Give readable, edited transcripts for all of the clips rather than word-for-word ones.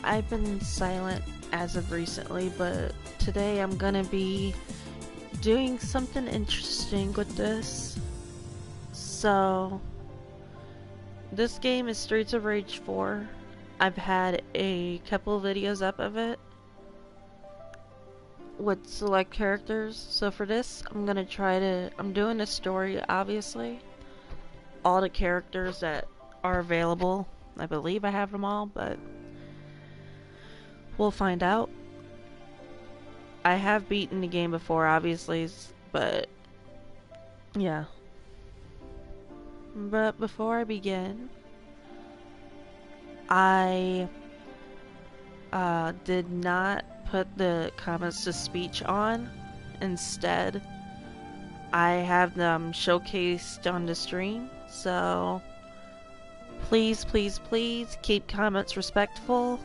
I've been silent as of recently, but today I'm gonna be doing something interesting with this. So, this game is Streets of Rage 4. I've had a couple of videos up of it with select characters. So for this, I'm doing a story, obviously. All the characters that are available. I believe I have them all, but we'll find out. I have beaten the game before, obviously, but yeah. But before I begin, I did not put the comments to speech on. Instead, I have them showcased on the stream, so please, please, please keep comments respectful,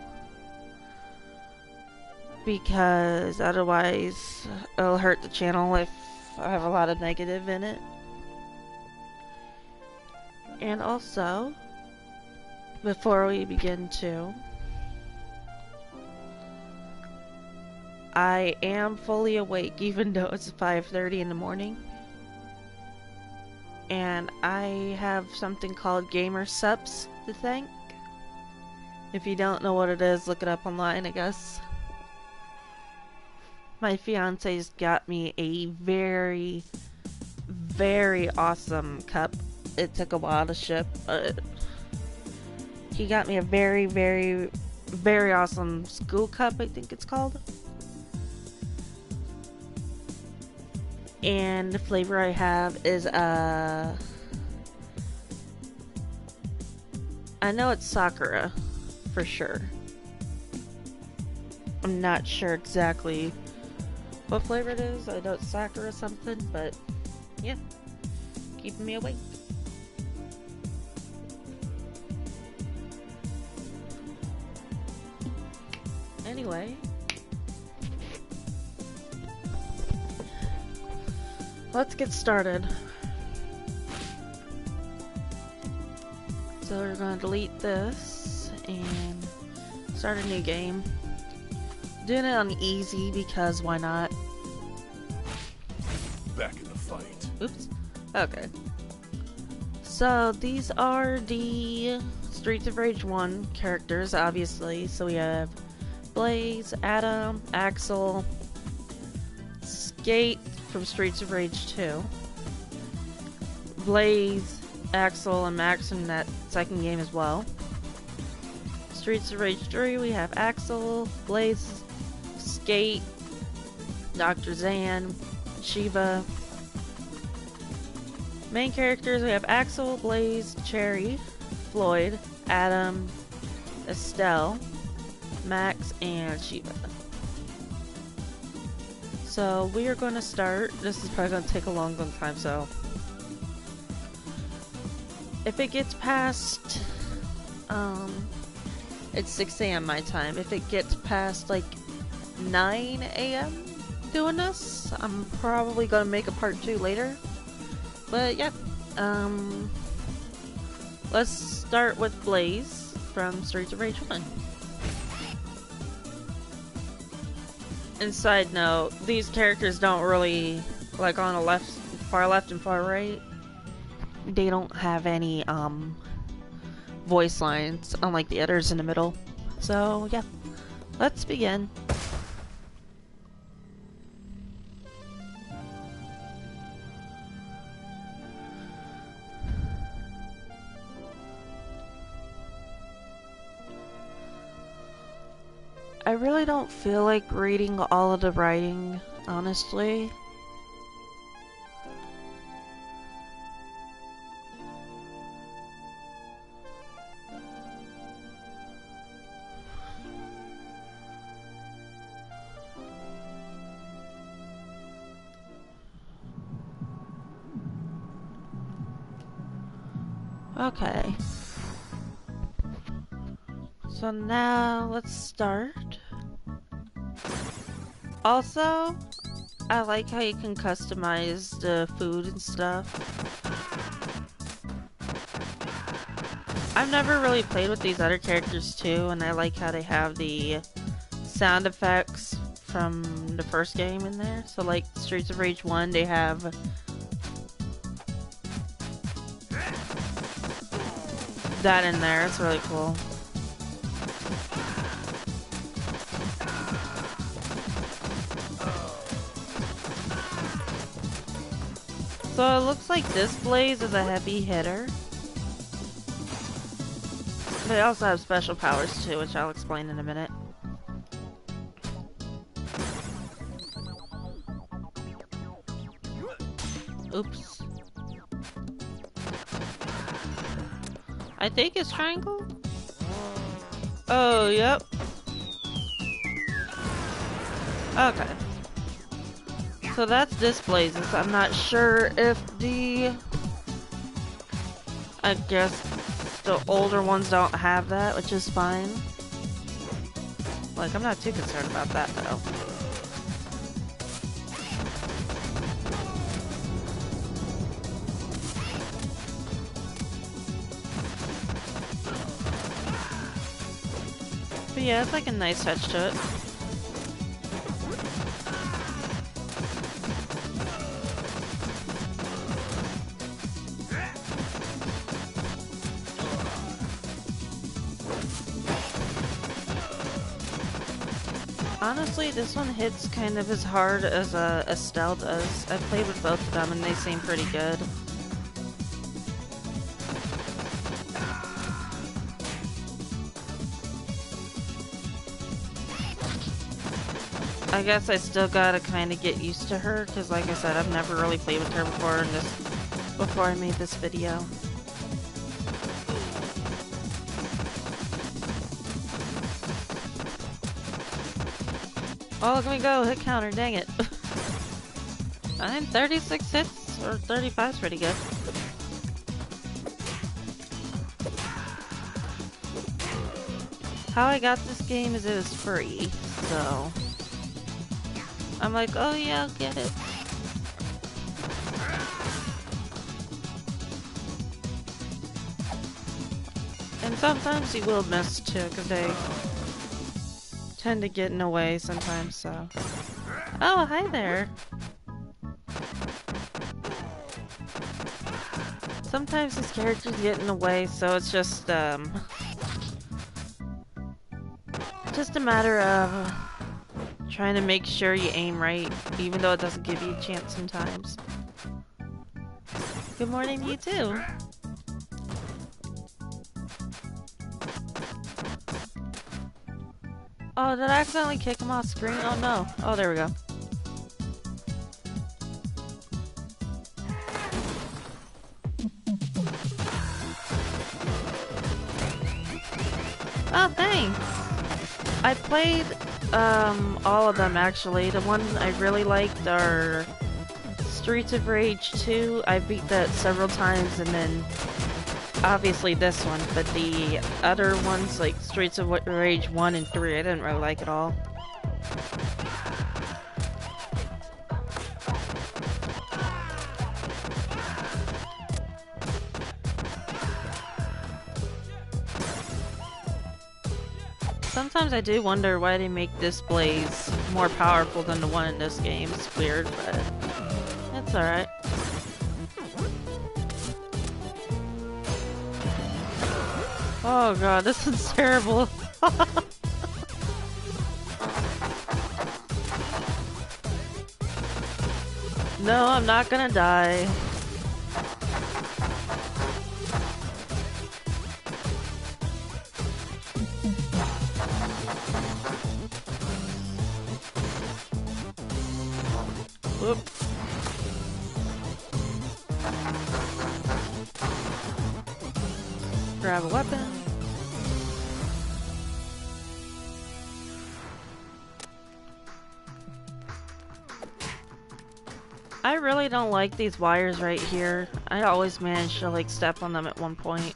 because otherwise it'll hurt the channel if I have a lot of negative in it. And also, before we begin too, I am fully awake even though it's 5:30 in the morning. And I have something called Gamer Subs to thank. If you don't know what it is, look it up online, I guess. My fiance's got me a very, very awesome cup. It took a while to ship, but he got me a very, very, very awesome school cup, I think it's called. And the flavor I have is I know it's Sakura for sure. I'm not sure exactly what flavor it is. I know it's Sakura something, but yeah, keeping me awake. Anyway, let's get started. So we're going to delete this and start a new game. Doing it on easy because why not? Back in the fight. Oops. Okay. So these are the Streets of Rage 1 characters, obviously. So we have Blaze, Adam, Axel, Skate from Streets of Rage 2, Blaze, Axel, and Max in that second game as well. Streets of Rage 3, we have Axel, Blaze, Skate, Dr. Zan, Shiva. Main characters, we have Axel, Blaze, Cherry, Floyd, Adam, Estelle, Max, and Shiva. So we are going to start. This is probably going to take a long time, so if it gets past it's 6 a.m. my time. If it gets past like 9 a.m. doing this, I'm probably going to make a part 2 later. But yeah, let's start with Blaze from Streets of Rage 1. And side note, these characters don't really, like on the far left and far right, they don't have any voice lines, unlike the others in the middle. So yeah, let's begin. I really don't feel like reading all of the writing, honestly. Okay. So now let's start. Also, I like how you can customize the food and stuff. I've never really played with these other characters too, and I like how they have the sound effects from the first game in there. So like Streets of Rage 1, they have that in there. It's really cool. So it looks like this Blaze is a heavy hitter. They also have special powers too, which I'll explain in a minute. Oops. I think it's triangle? Oh, yep. Okay. So that's this Blazes. I'm not sure if I guess the older ones don't have that, which is fine. Like, I'm not too concerned about that though. But yeah, it's like a nice touch to it. Honestly, this one hits kind of as hard as Estelle does. I've played with both of them and they seem pretty good. I guess I still gotta kind of get used to her, because like I said, I've never really played with her before I made this video. Oh, look at me go, hit counter, dang it. I'm 36 hits, or 35 is pretty good. How I got this game is it was free, so I'm like, oh yeah, I'll get it. And sometimes you will miss too, because they tend to get in the way sometimes, so. Oh, hi there. Sometimes these characters get in the way, so it's just a matter of trying to make sure you aim right, even though it doesn't give you a chance sometimes. Good morning, you too. Oh, did I accidentally kick him off screen? Oh no. Oh, there we go. Oh, thanks! I played, all of them actually. The ones I really liked are Streets of Rage 2. I beat that several times, and then obviously this one, but the other ones like Streets of Rage 1 and 3 I didn't really like at all. Sometimes I do wonder why they make this Blaze more powerful than the one in this game. It's weird, but it's alright. Oh god, this is terrible. No, I'm not gonna die. Whoop. Grab a weapon. I really don't like these wires right here. I always manage to like step on them at one point.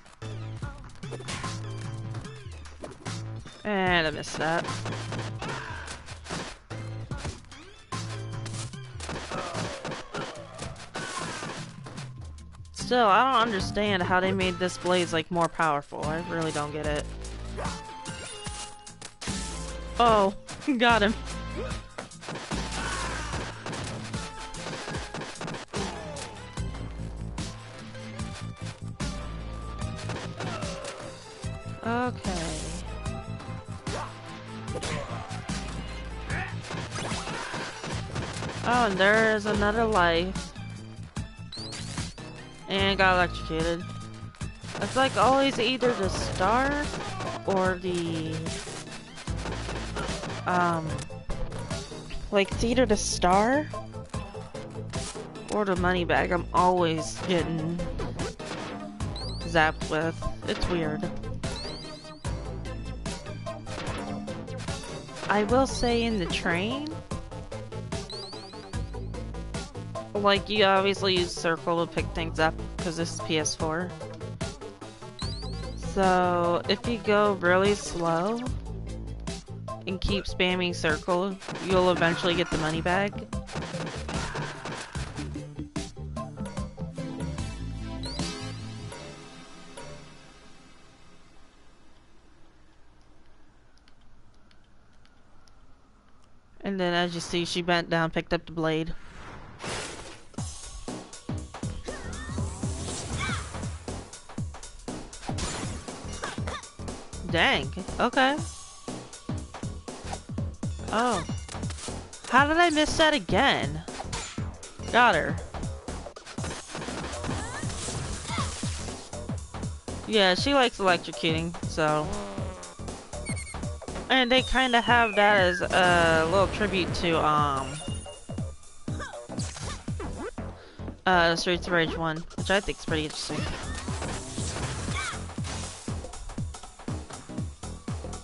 And I missed that. still, I don't understand how they made this blaze like more powerful. I really don't get it. Oh, got him. Okay. Oh, and there is another life. And got electrocuted. It's like always either the star or the like it's either the star or the money bag I'm always getting zapped with. It's weird. I will say in the train, like, you obviously use circle to pick things up because this is PS4. So if you go really slow and keep spamming circle, you'll eventually get the money bag. And then as you see, she bent down, picked up the blade. Dang, okay. Oh. How did I miss that again? Got her. Yeah, she likes electrocuting, so. And they kind of have that as a little tribute to, Streets of Rage 1, which I think is pretty interesting.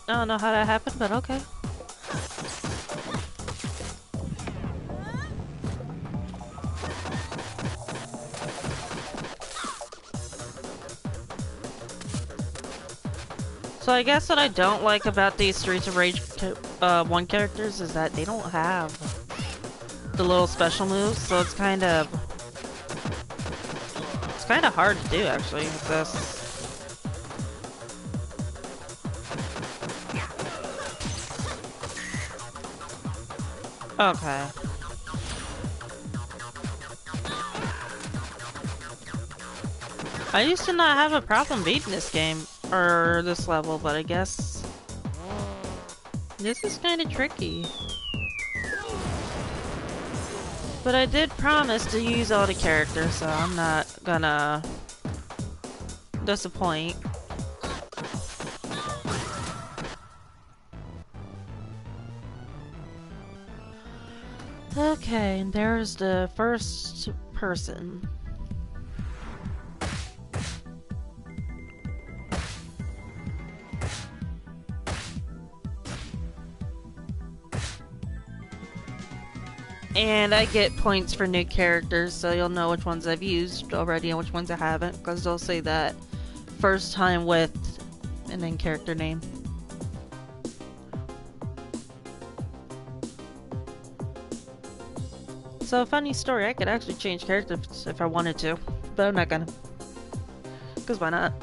I don't know how that happened, but okay. So I guess what I don't like about these Streets of Rage 1 characters is that they don't have the little special moves, so it's kind of hard to do actually with this. Okay. I used to not have a problem beating this game, or this level, but I guess this is kind of tricky. But I did promise to use all the characters, so I'm not gonna disappoint. Okay, and there's the first person. And I get points for new characters, so you'll know which ones I've used already and which ones I haven't, because they'll say that first time with, and then character name. So, funny story, I could actually change characters if I wanted to, but I'm not gonna. Because why not?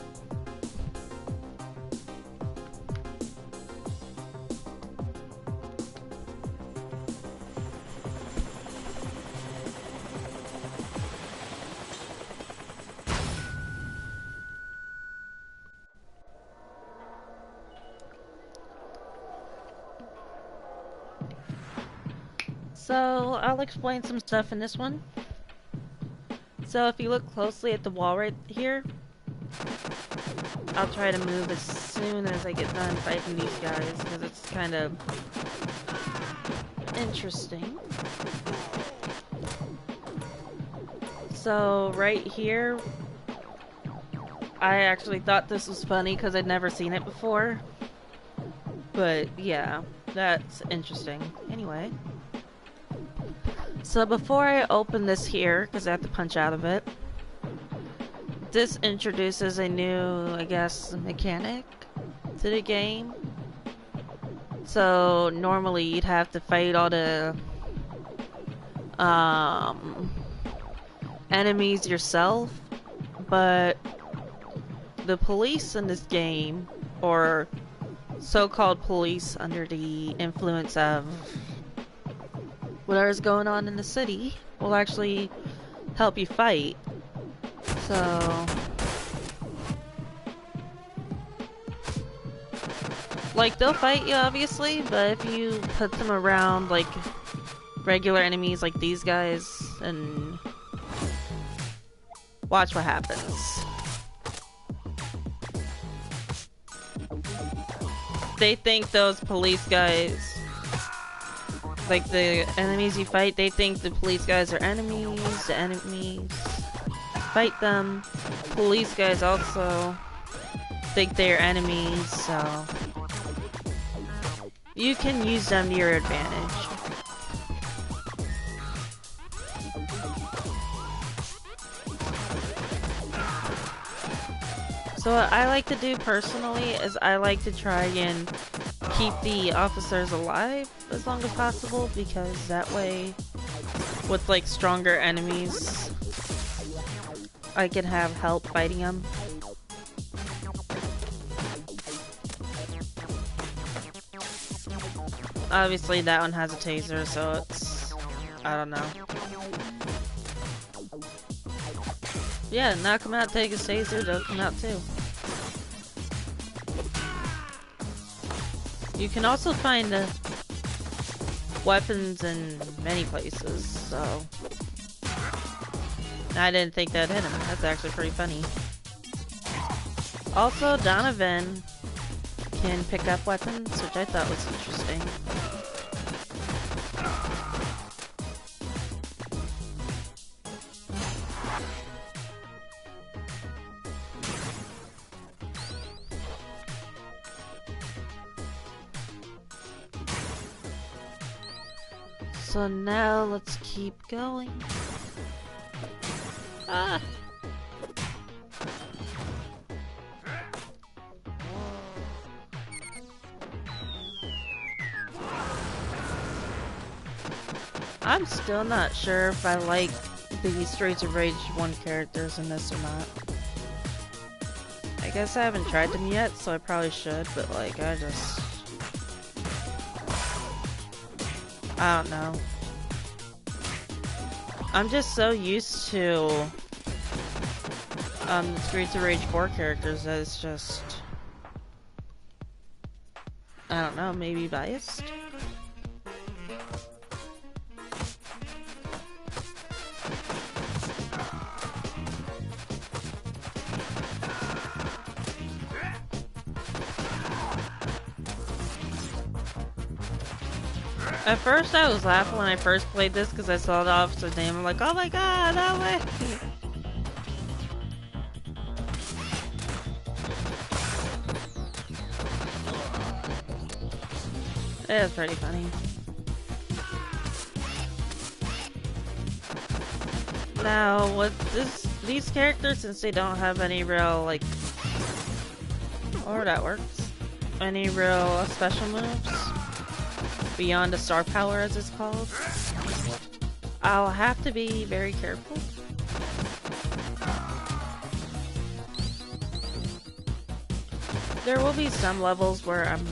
So, I'll explain some stuff in this one. So, if you look closely at the wall right here, I'll try to move as soon as I get done fighting these guys, because it's kind of interesting. So, right here, I actually thought this was funny because I'd never seen it before. But, yeah, that's interesting. Anyway. So before I open this here, because I have to punch out of it, this introduces a new, I guess, mechanic to the game. So normally you'd have to fight all the enemies yourself, but the police in this game, or so-called police under the influence of whatever's going on in the city, will actually help you fight. So, like, they'll fight you obviously, but if you put them around like regular enemies like these guys, and watch what happens. They think those police guys, like the enemies you fight, they think the police guys are enemies, the enemies fight them. Police guys also think they're enemies, so you can use them to your advantage. So what I like to do personally is I like to try and keep the officers alive as long as possible, because that way, with like stronger enemies, I can have help fighting them. Obviously that one has a taser, so it's, I don't know. Yeah, knock him out, take his taser, they'll come out too. You can also find weapons in many places, so I didn't think that hit him. That's actually pretty funny. Also, Donovan can pick up weapons, which I thought was interesting. So now let's keep going. Ah! I'm still not sure if I like the Streets of Rage 1 characters in this or not. I guess I haven't tried them yet, so I probably should, but like, I don't know. I'm just so used to the Streets of Rage 4 characters that it's just, I don't know, maybe biased? At first I was laughing when I first played this because I saw the officer's name. I'm like, oh my god, that way! It was pretty funny. Now, with these characters, since they don't have any real, like, or that works, any real special moves, beyond a star power as it's called, I'll have to be very careful. There will be some levels where I'm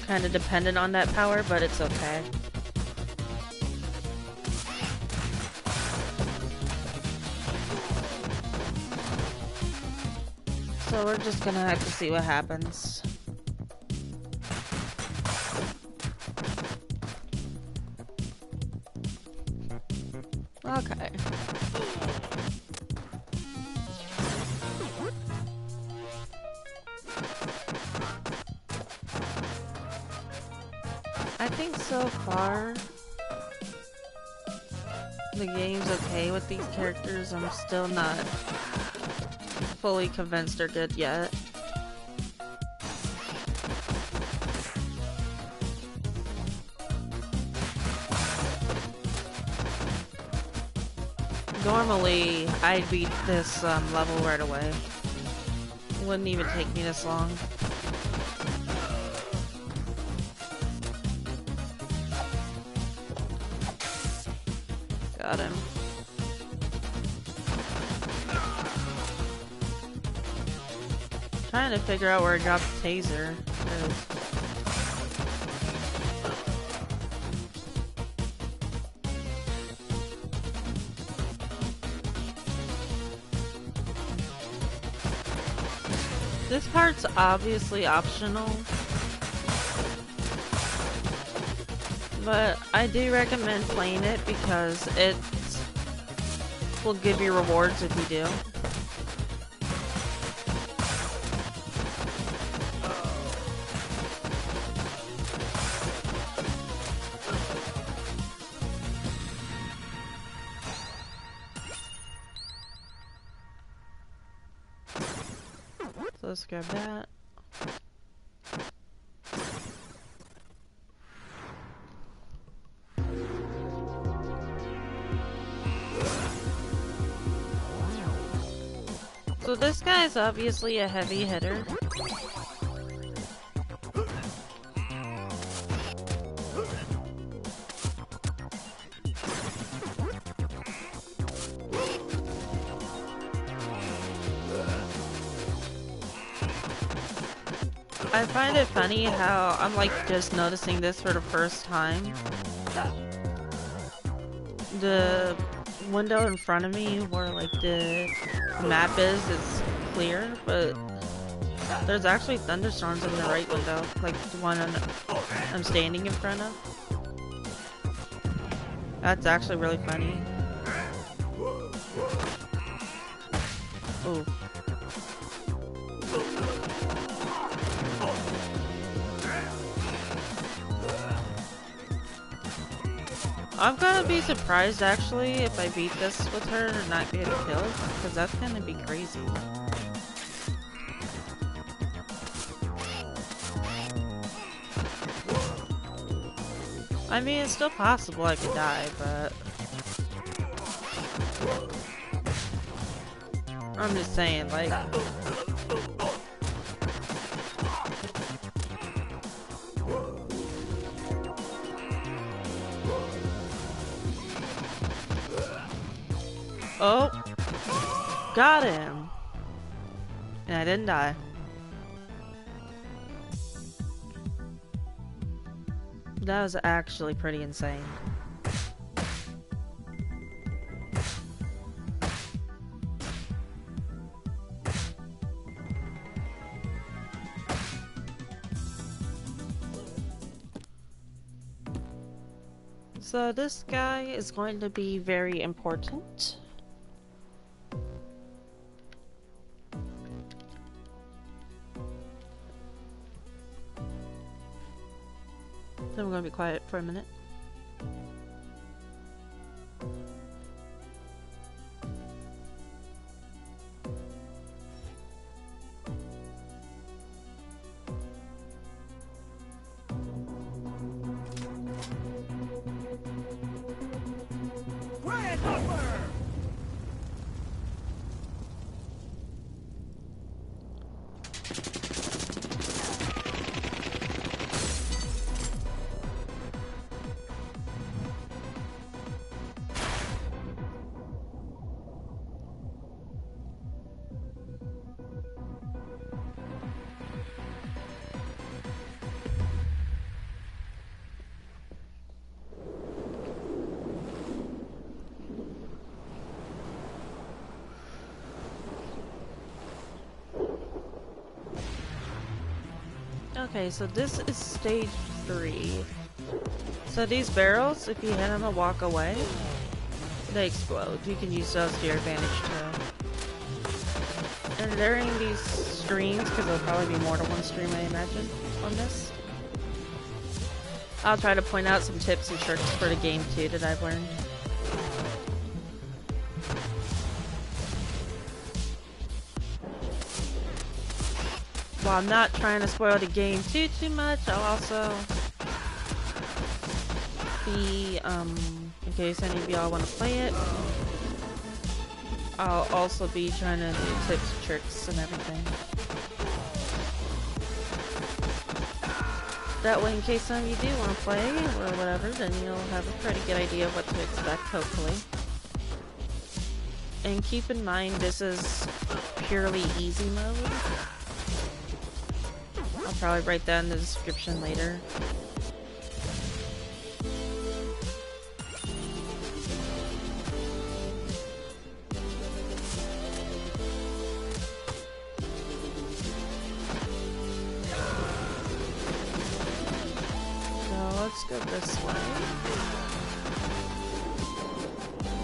kind of dependent on that power, but it's okay. So we're just gonna have to see what happens. Okay. I think so far the game's okay with these characters. I'm still not fully convinced they're good yet. Normally, I'd beat this level right away. It wouldn't even take me this long. Got him. Trying to figure out where I dropped the taser. This part's obviously optional, but I do recommend playing it because it will give you rewards if you do. So let's grab that. So this guy is obviously a heavy hitter. I find it funny how I'm like just noticing this for the first time. The window in front of me where like the map is clear, but there's actually thunderstorms in the right window, like the one I'm standing in front of. That's actually really funny. Ooh. I'm gonna be surprised actually if I beat this with her and not get killed, because that's gonna be crazy. I mean, it's still possible I could die, but I'm just saying, like, oh, got him, and I didn't die. That was actually pretty insane. So this guy is going to be very important. So I'm going to be quiet for a minute. Okay, so this is stage 3. So these barrels, if you hit them and walk away, they explode. You can use those to your advantage too. And during these streams, because there'll probably be more than one stream I imagine on this, I'll try to point out some tips and tricks for the game too that I've learned. While I'm not trying to spoil the game too much, I'll also be, in case any of y'all want to play it, I'll also be trying to do tips, tricks, and everything. That way, in case some of you do want to play, or whatever, then you'll have a pretty good idea of what to expect, hopefully. And keep in mind, this is purely easy mode. probably write that in the description later. So let's go this way.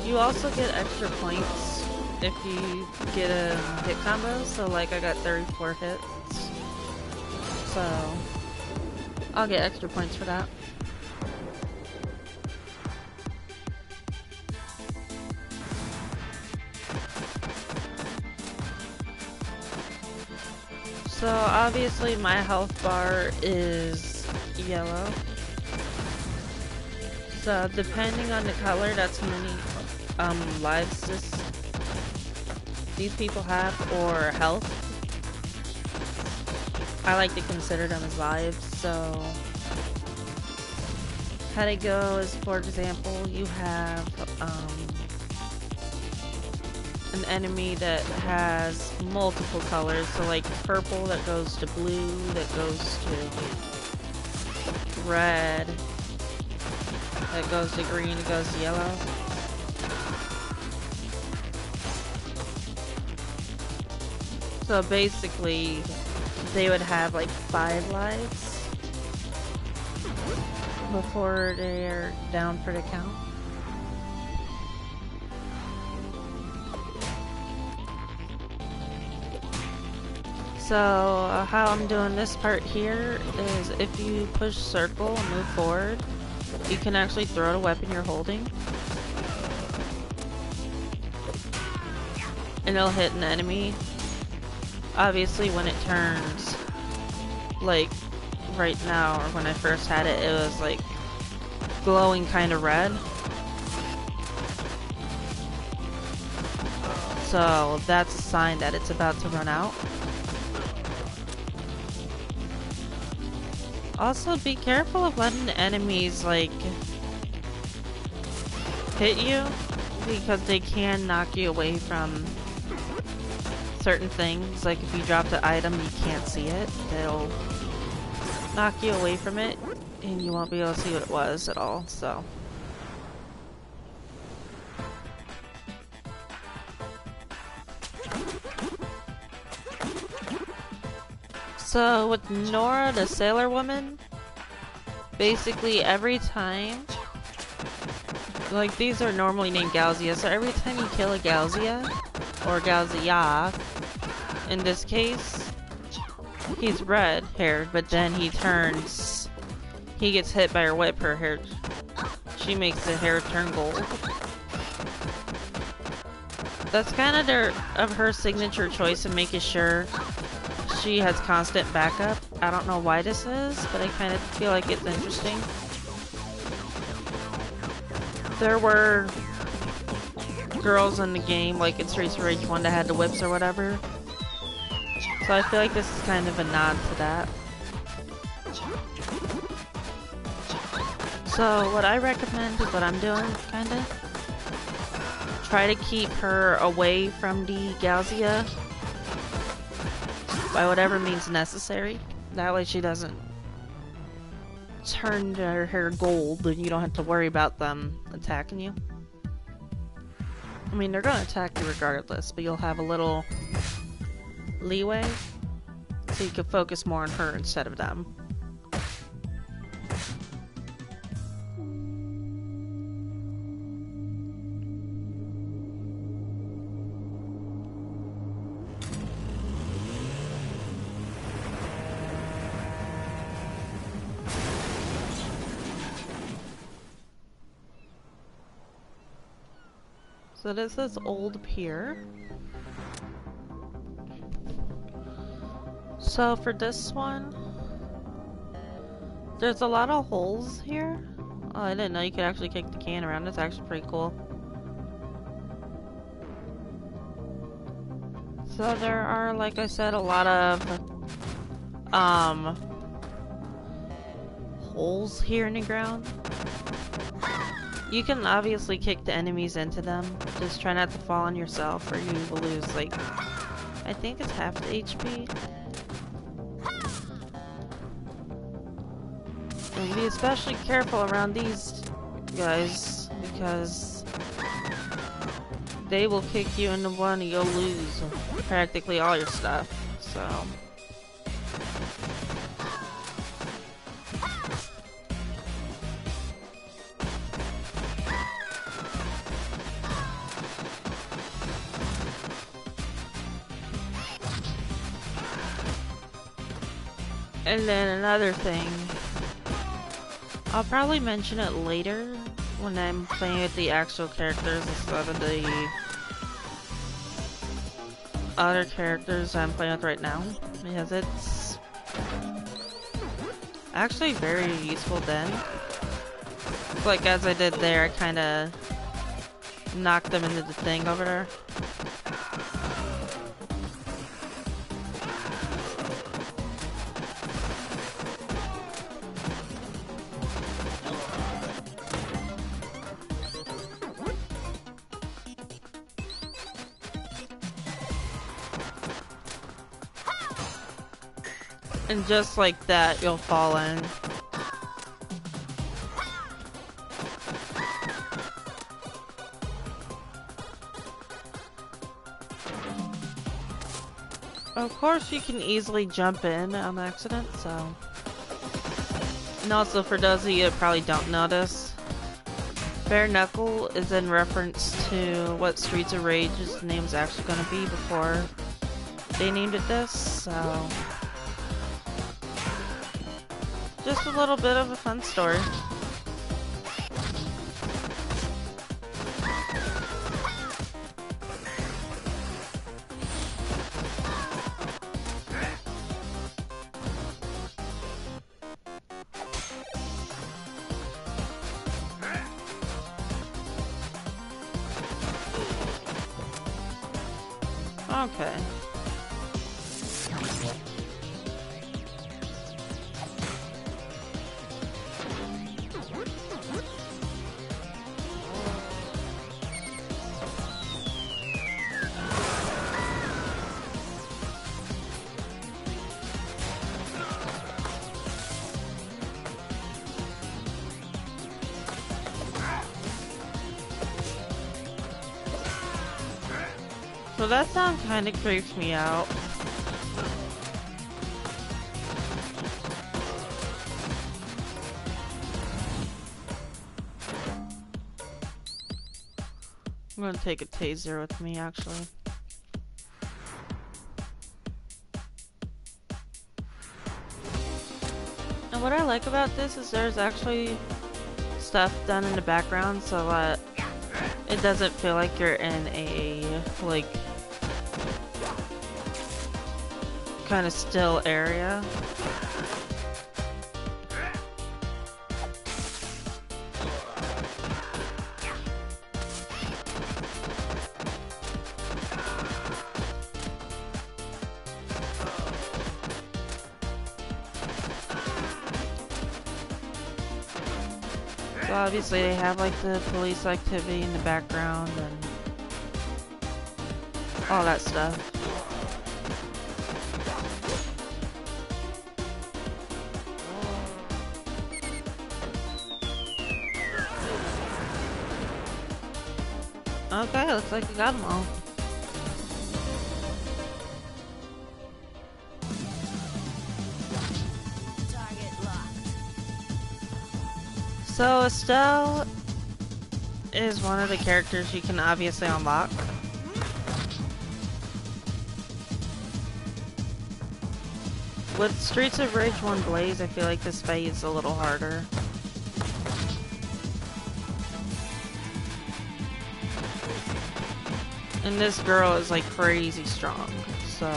You also get extra points if you get a hit combo, so like I got 34 hits. So I'll get extra points for that. So obviously my health bar is yellow. So depending on the color, that's how many lives these people have, or health. I like to consider them as lives. So how to go is, for example, you have an enemy that has multiple colors, so like purple that goes to blue, that goes to red, that goes to green, it goes to yellow. So basically, they would have like 5 lives before they're down for the count. So how I'm doing this part here is if you push circle and move forward, you can actually throw a weapon you're holding. And it'll hit an enemy. Obviously when it turns, like right now, or when I first had it, it was like glowing kind of red. So that's a sign that it's about to run out. Also, be careful of letting enemies like hit you, because they can knock you away from certain things. Like if you dropped an item, you can't see it. They'll knock you away from it, and you won't be able to see what it was at all. So with Nora, the sailor woman, basically every time, like these are normally named Galzia, so every time you kill a Galzia, or Galzia, in this case, he's red haired, but then he turns, he gets hit by her whip, her hair, she makes the hair turn gold. That's kind of her signature choice of making sure she has constant backup. I don't know why this is, but I kind of feel like it's interesting. There were girls in the game, like in Streets of Rage 1, that had the whips or whatever. So I feel like this is kind of a nod to that. So what I recommend is what I'm doing, kind of. Try to keep her away from the Galzia by whatever means necessary. That way she doesn't turn her hair gold and you don't have to worry about them attacking you. I mean, they're gonna attack you regardless, but you'll have a little leeway so you can focus more on her instead of them. So this is Old Pier. So for this one, there's a lot of holes here. Oh, I didn't know you could actually kick the can around. That's actually pretty cool. So there are, like I said, a lot of holes here in the ground. You can obviously kick the enemies into them. Just try not to fall on yourself or you will lose, like, I think it's half the HP. Be especially careful around these guys because they will kick you into one and you'll lose practically all your stuff. So. And then another thing, I'll probably mention it later when I'm playing with the actual characters instead of the other characters I'm playing with right now, because it's actually very useful then. Like as I did there, I kinda knocked them into the thing over there. And just like that, you'll fall in. Of course, you can easily jump in on accident, so. And also, for those of you that probably don't know this, Bare Knuckle is in reference to what Streets of Rage's name is actually going to be before they named it this, so. Just a little bit of a fun story. Okay. So that sound kinda creeps me out. I'm gonna take a taser with me, actually. And what I like about this is there's actually stuff done in the background so that it doesn't feel like you're in a, like, kind of still area. So obviously they have like the police activity in the background and all that stuff. Okay, looks like we got them all. So Estelle is one of the characters you can obviously unlock. With Streets of Rage 1 Blaze, I feel like this fight is a little harder. And this girl is like crazy strong, so.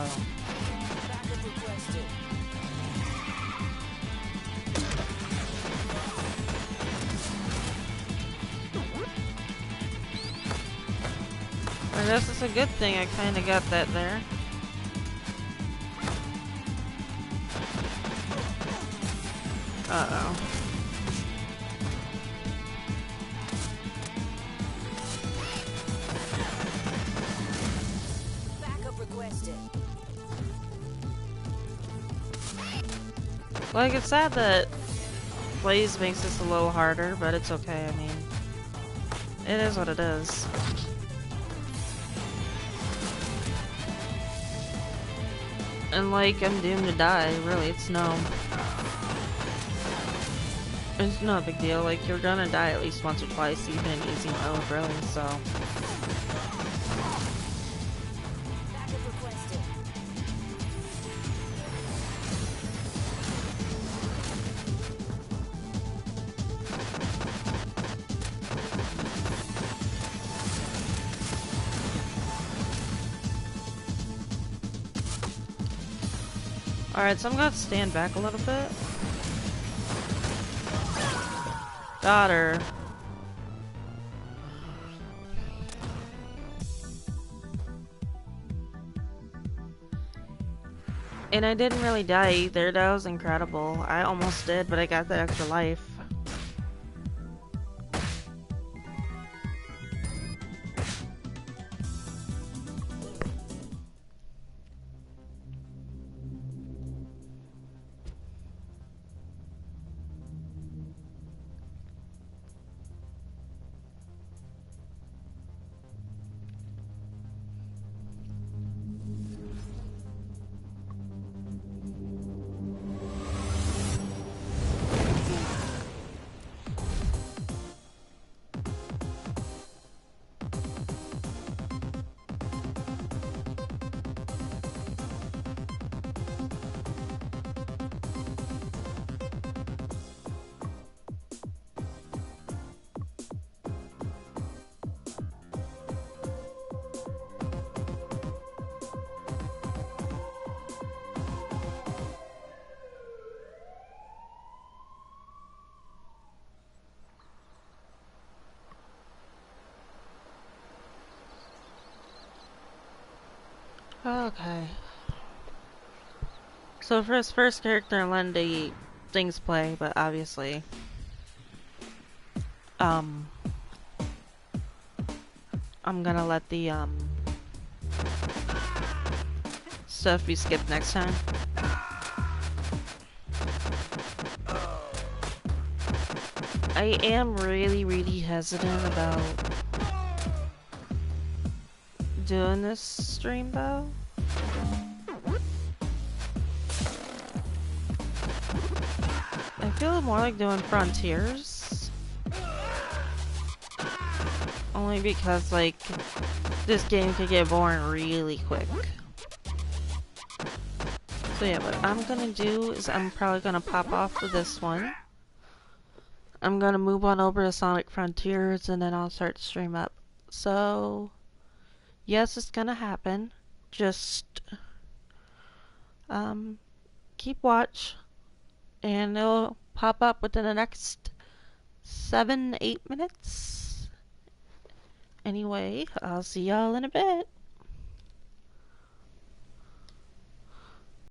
I guess it's a good thing I kinda got that there. Uh-oh. Like, it's sad that Blaze makes this a little harder, but it's okay, I mean, it is what it is. And like, I'm doomed to die, really, it's no big deal, like, you're gonna die at least once or twice, even in easy mode, really, so. Alright, so I'm gonna stand back a little bit. Got her. And I didn't really die either, that was incredible. I almost did, but I got the extra life. Okay. So for his first character, Lendy, things play, but obviously, I'm gonna let the, stuff be skipped next time. I am really hesitant about doing this stream, though. I feel more like doing Frontiers. Only because, like, this game could get boring really quick. So yeah, what I'm gonna do is I'm probably gonna pop off with this one. I'm gonna move on over to Sonic Frontiers and then I'll start to stream up. So, yes, it's gonna happen. Just, keep watch. And it'll pop up within the next 7-8 minutes. Anyway, I'll see y'all in a bit.